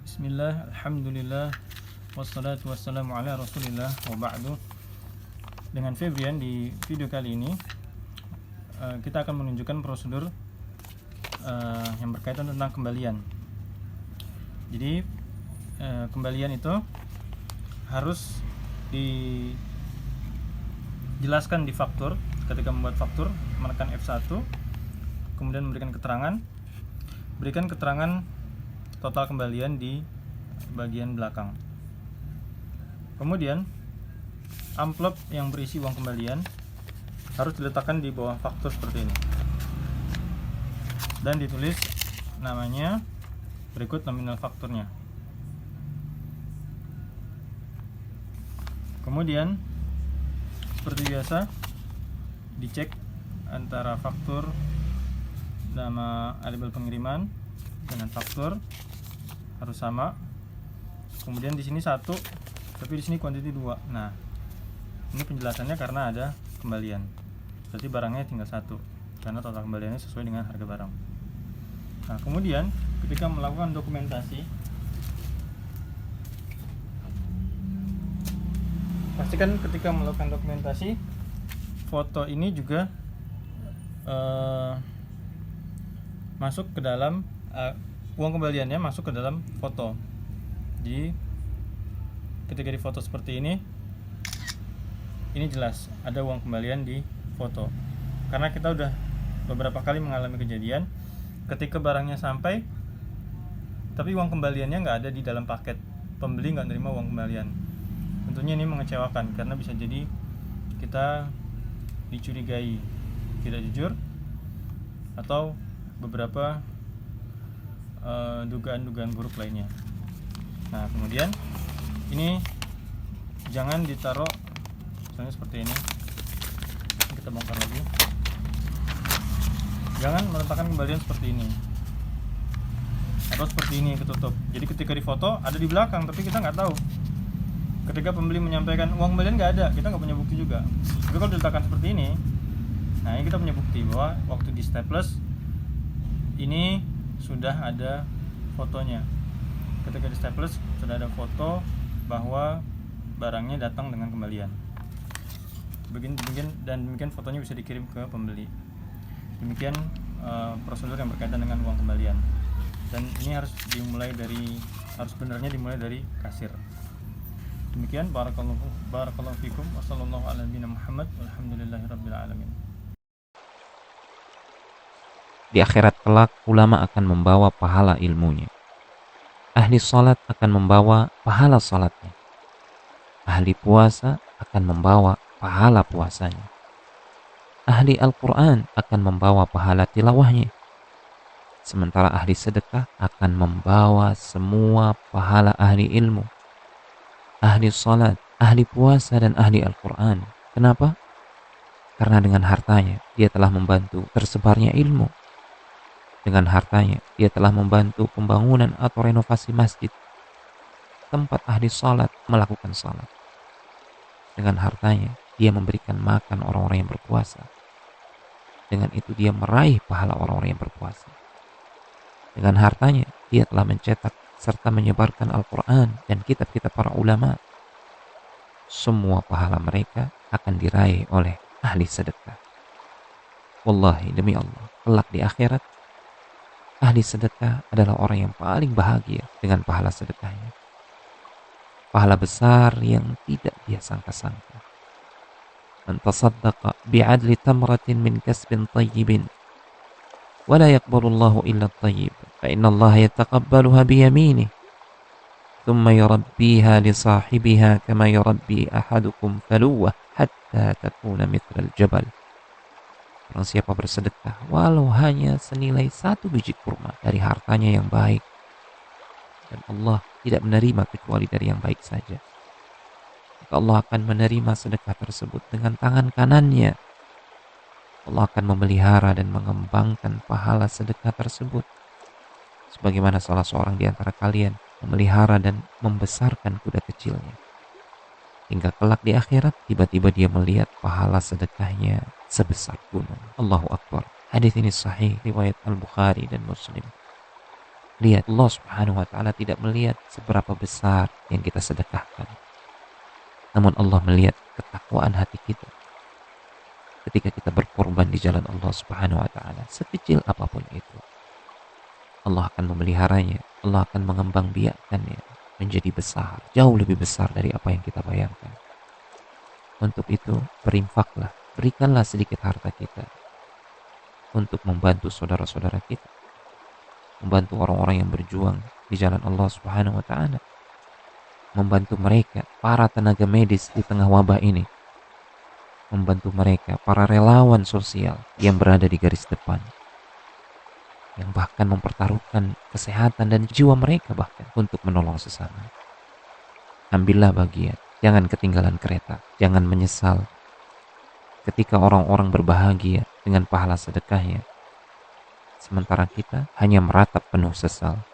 Bismillah, alhamdulillah, wassalatu wassalamu ala rasulillah, wa ba'du. Dengan Febrian, di video kali ini kita akan menunjukkan prosedur yang berkaitan tentang kembalian. Jadi kembalian itu harus dijelaskan di faktur. Ketika membuat faktur, menekan F1, kemudian memberikan keterangan, berikan keterangan total kembalian di bagian belakang. Kemudian amplop yang berisi uang kembalian harus diletakkan di bawah faktur seperti ini, dan ditulis namanya berikut nominal fakturnya. Kemudian seperti biasa dicek antara faktur nama label pengiriman dengan faktur harus sama. Kemudian di sini 1, tapi di sini quantity 2. Nah, ini penjelasannya karena ada kembalian. Berarti barangnya tinggal 1 karena total kembaliannya sesuai dengan harga barang. Nah, kemudian ketika melakukan dokumentasi, pastikan ketika melakukan dokumentasi foto ini juga masuk ke dalam uang kembaliannya masuk ke dalam foto. Jadi ketika di foto seperti ini jelas ada uang kembalian di foto. Karena kita udah beberapa kali mengalami kejadian ketika barangnya sampai tapi uang kembaliannya nggak ada di dalam paket, pembeli nggak nerima uang kembalian. Tentunya ini mengecewakan karena bisa jadi kita dicurigai tidak jujur atau beberapa dugaan-dugaan buruk lainnya. Nah, kemudian ini jangan ditaruh misalnya seperti ini. Kita bongkar lagi. Jangan meletakkan kembalian seperti ini atau seperti ini ketutup. Jadi ketika difoto ada di belakang tapi kita nggak tahu. Ketika pembeli menyampaikan uang kembalian nggak ada, kita nggak punya bukti juga. Tapi kalau diletakkan seperti ini, nah ini kita punya bukti bahwa waktu di staples ini sudah ada fotonya. Ketika di staples sudah ada foto bahwa barangnya datang dengan kembalian. Demikian fotonya bisa dikirim ke pembeli. Demikian prosedur yang berkaitan dengan uang kembalian. Dan ini harus benarnya dimulai dari kasir. Demikian, barakallahu fikum wa sallallahu ala nabiyina Muhammad walhamdulillahirabbil alamin. Di akhirat kelak, ulama akan membawa pahala ilmunya. Ahli salat akan membawa pahala salatnya. Ahli puasa akan membawa pahala puasanya. Ahli Al-Quran akan membawa pahala tilawahnya. Sementara ahli sedekah akan membawa semua pahala ahli ilmu. Ahli salat, ahli puasa, dan ahli Al-Quran. Kenapa? Karena dengan hartanya dia telah membantu tersebarnya ilmu. Dengan hartanya dia telah membantu pembangunan atau renovasi masjid, tempat ahli salat melakukan salat. Dengan hartanya dia memberikan makan orang-orang yang berpuasa. Dengan itu dia meraih pahala orang-orang yang berpuasa. Dengan hartanya dia telah mencetak serta menyebarkan Al-Quran dan kitab-kitab para ulama. Semua pahala mereka akan diraih oleh ahli sedekah. Wallahi, demi Allah, kelak di akhirat ahli sedekah adalah orang yang paling bahagia dengan pahala sedekahnya. Pahala besar yang tidak dia sangka-sangka. Man tasaddaqa bi'adli tamratin min kasbin tayyibin wa la yaqbalullahu illa at-tayyib fa inna Allah yataqabbaluha biyaminih thumma yurabbiha li sahibiha kama yurabbi ahadukum faluwah hatta takuna mithla al-jabal. Orang siapa bersedekah walau hanya senilai 1 biji kurma dari hartanya yang baik, dan Allah tidak menerima kecuali dari yang baik saja, maka Allah akan menerima sedekah tersebut dengan tangan kanannya. Allah akan memelihara dan mengembangkan pahala sedekah tersebut sebagaimana salah seorang di antara kalian memelihara dan membesarkan kuda kecilnya. Hingga kelak di akhirat tiba-tiba dia melihat pahala sedekahnya sebesar gunung. Allahu Akbar. Hadis ini sahih riwayat Al-Bukhari dan Muslim. Lihat, Allah Subhanahu wa taala tidak melihat seberapa besar yang kita sedekahkan. Namun Allah melihat ketakwaan hati kita. Ketika kita berkorban di jalan Allah Subhanahu wa taala, sekecil apapun itu, Allah akan memeliharanya, Allah akan mengembangbiakkannya menjadi besar, jauh lebih besar dari apa yang kita bayangkan. Untuk itu, berinfaklah, berikanlah sedikit harta kita untuk membantu saudara-saudara kita, membantu orang-orang yang berjuang di jalan Allah Subhanahu wa taala, membantu mereka, para tenaga medis di tengah wabah ini, membantu mereka, para relawan sosial yang berada di garis depan, yang bahkan mempertaruhkan kesehatan dan jiwa mereka bahkan untuk menolong sesama. Ambillah bagian, jangan ketinggalan kereta, jangan menyesal ketika orang-orang berbahagia dengan pahala sedekahnya, sementara kita hanya meratap penuh sesal